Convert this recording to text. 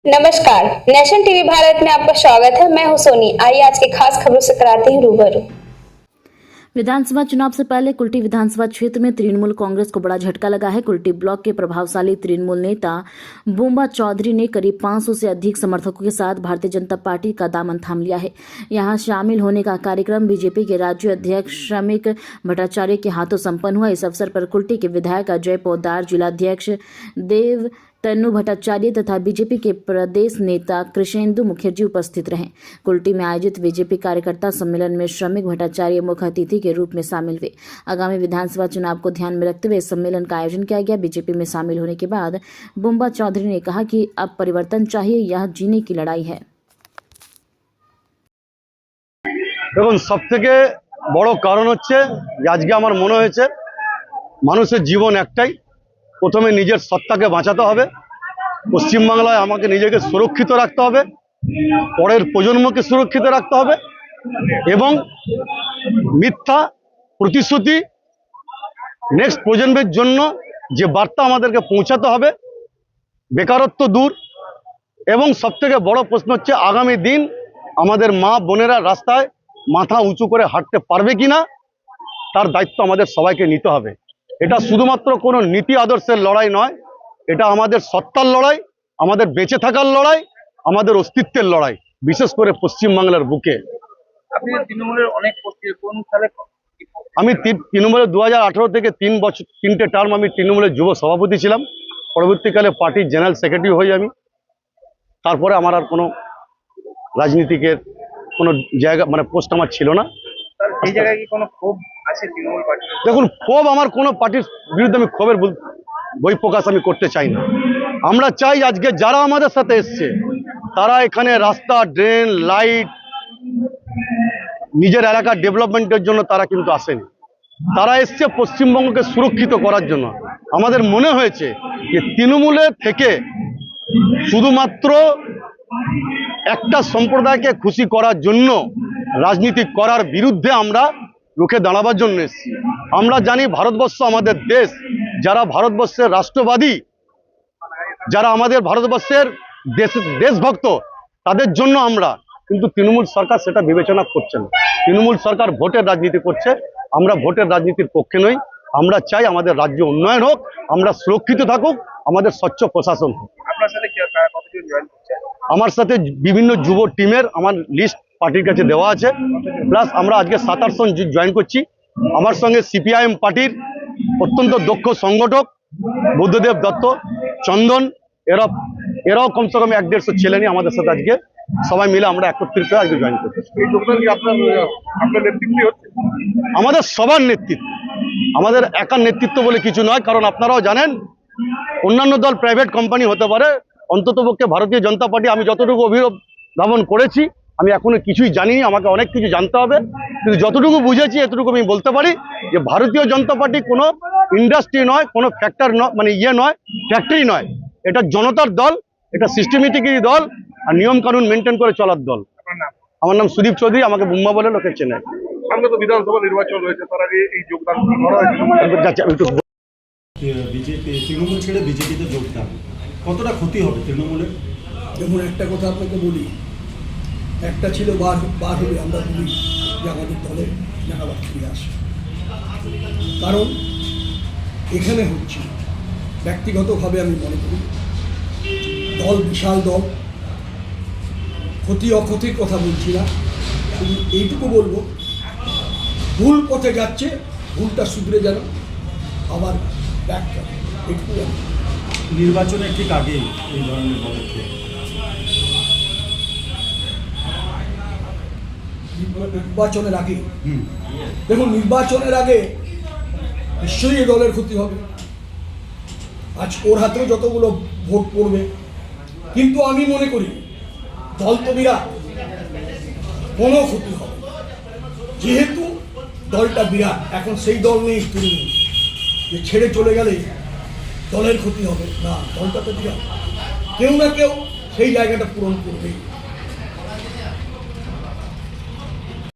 नमस्कार, nation TV Bharat में आपका स्वागत है। मैं हूं सोनी। आइए आज के खास खबरों से कराते हैं रूबरू। विधानसभा चुनाव से पहले कुल्टी विधानसभा क्षेत्र में तृणमूल कांग्रेस को बड़ा झटका लगा है। कुल्टी ब्लॉक के प्रभावशाली तृणमूल नेता बुम्बा चौधरी ने करीब 500 से अधिक समर्थकों के साथ भारतीय जनता पार्टी का दामन थाम लिया है। यहां शामिल होने का कार्यक्रम बीजेपी के राज्य अध्यक्ष श्रमिक भट्टाचार्य के हाथों संपन्न हुआ। इस अवसर पर कुल्टी के विधायक अजय पोद्दार, जिलाध्यक्ष देव तन्नू भट्टाचार्य तथा बीजेपी के प्रदेश नेता कृष्णेंदु मुखर्जी उपस्थित रहे। कुल्टी में आयोजित बीजेपी कार्यकर्ता सम्मेलन में श्रमिक भट्टाचार्य मुख्य अतिथि के रूप में शामिल हुए। आगामी विधानसभा चुनाव को ध्यान में रखते हुए इस सम्मेलन का आयोजन किया गया। बीजेपी में शामिल होने के बाद बुम्बा चौधरी ने कहा कि अब परिवर्तन चाहिए, यह जीने की लड़ाई है। দেখুন, সবথেকে বড় কারণ হচ্ছে আজকে আমার মনে হয়েছে মানুষের জীবন একটাই, প্রথমে নিজের সত্তাকে বাঁচাতে হবে। পশ্চিমবাংলায় আমাকে নিজেকে সুরক্ষিত রাখতে হবে, পরের প্রজন্মকে সুরক্ষিত রাখতে হবে এবং মিথ্যা প্রতিশ্রুতি নেক্সট প্রজন্মের জন্য যে বার্তা আমাদেরকে পৌঁছাতে হবে, বেকারত্ব দূর এবং সবথেকে বড় প্রশ্ন হচ্ছে আগামী দিন আমাদের মা বোনেরা রাস্তায় মাথা উঁচু করে হাঁটতে পারবে কিনা, তার দায়িত্ব আমাদের সবাইকে নিতে হবে। এটা শুধুমাত্র কোনো নীতি আদর্শের লড়াই নয়, এটা আমাদের সত্তার লড়াই, আমাদের বেঁচে থাকার লড়াই, আমাদের অস্তিত্বের লড়াই, বিশেষ করে পশ্চিমবাংলার বুকে। আপনি তৃণমূলের অনেক কোন সালে আমি তৃণমূলের 2018 থেকে 3 টার্ম আমি তৃণমূলের যুব সভাপতি ছিলাম। পরবর্তীকালে পার্টির জেনারেল সেক্রেটারি হই আমি। তারপরে আমার আর কোনো রাজনীতিকের কোনো জায়গা পোস্ট আমার ছিল না। এই জায়গায় কি কোনো ক্ষোভ আছে তৃণমূল পার্টি? দেখুন, ক্ষোভ আমার কোনো পার্টির বিরুদ্ধে আমি ক্ষোভের বহিঃপ্রকাশ আমি করতে চাই না। আমরা চাই আজকে যারা আমাদের সাথে এসছে তারা এখানে রাস্তা, ড্রেন, লাইট, নিজের এলাকার ডেভেলপমেন্টের জন্য তারা কিন্তু আসেনি। তারা এসছে পশ্চিমবঙ্গকে সুরক্ষিত করার জন্য। আমাদের মনে হয়েছে যে তৃণমূলের থেকে শুধুমাত্র একটা সম্প্রদায়কে খুশি করার জন্য রাজনীতি করার বিরুদ্ধে আমরা রুখে দাঁড়াবার জন্য এসেছি। আমরা জানি ভারতবর্ষ আমাদের দেশ, যারা ভারতবর্ষের রাষ্ট্রবাদী, যারা আমাদের ভারতবর্ষের দেশভক্ত, তাদের জন্য আমরা, কিন্তু তৃণমূল সরকার সেটা বিবেচনা করছে না। তৃণমূল সরকার ভোটের রাজনীতি করছে। আমরা ভোটের রাজনীতির পক্ষে নই। আমরা চাই আমাদের রাজ্য উন্নয়ন হোক, আমরা সুরক্ষিত থাকুক, আমাদের স্বচ্ছ প্রশাসন হোক। আপনার সাথে কতজন জয়েন করছে? আমার সাথে বিভিন্ন যুব টিমের আমার লিস্ট পার্টির কাছে দেওয়া আছে, প্লাস আমরা আজকে 27 জন জয়েন করছি। আমার সঙ্গে সিপিআইএম পার্টির অত্যন্ত দক্ষ সংগঠক বুদ্ধদেব দত্ত, চন্দন, এরাও কমসে কম 150 ছেলে নিয়ে আমাদের সাথে আজকে সবাই মিলে আমরা একত্রিত হয়ে আজকে জয়েন করছি। এই যোগদান কি আপনার নেতৃত্বে হচ্ছে? আমাদের সবার নেতৃত্ব, আমাদের একার নেতৃত্ব বলে কিছু নয়। কারণ আপনারাও জানেন অন্যান্য দল প্রাইভেট কোম্পানি হতে পারে, অন্ততপক্ষে ভারতীয় জনতা পার্টি, আমি যতটুকু অভিভাবন করেছি আমি এখনো কিছুই জানিনি, আমাকে অনেক কিছু জানতে হবে। কিন্তু যতটুকু বুঝেছি এতটুকু আমি বলতে পারি যে ভারতীয় জনতা পার্টি কোনো ইন্ডাস্ট্রি নয়, কোনো ফ্যাক্টর নয়, ফ্যাক্টরি নয়। এটা জনতার দল, এটা সিস্টেমেটিকই দল আর নিয়ম কানুন মেনটেন করে চলার দল। আমার নাম সুদীপ চৌধুরী, আমাকে বুম্বা বলে লোকে চেনে। সামনে তো বিধানসভা নির্বাচন রয়েছে, তার আগে এই যোগদান করা হয়েছে। বিজেপি তৃণমূল ছেড়ে বিজেপিতে যোগদান কতটা ক্ষতি হবে তৃণমূলের? যেমন একটা কথা আপনাকে বলি, একটা ছিল বার হলে আমরা বলি যে আমাদের দলে জানাবার ফিরে আসে। কারণ এখানে হচ্ছে ব্যক্তিগতভাবে আমি মনে করি দল বিশাল দল, ক্ষতি অক্ষতির কথা বলছি না, শুধু এইটুকু বলবো ভুল পথে যাচ্ছে, ভুলটা শুধরে যেন আবার ব্যাক করে, এইটুকু জানি। নির্বাচনের ঠিক আগে এই ধরনের পদক্ষেপ নির্বাচনের আগে, দেখুন নির্বাচনের আগে নিশ্চয়ই এই দলের ক্ষতি হবে। আজ ওর হাতেও যতগুলো ভোট পড়বে, কিন্তু আমি মনে করি দল তো বিরাট, কোনো ক্ষতি হবে না। যেহেতু দলটা বিরাট, এখন সেই দল নেই তৃণমূল যে ছেড়ে চলে গেলে দলের ক্ষতি হবে না। দলটা তো বিরাট, কেউ না কেউ সেই জায়গাটা পূরণ করবে।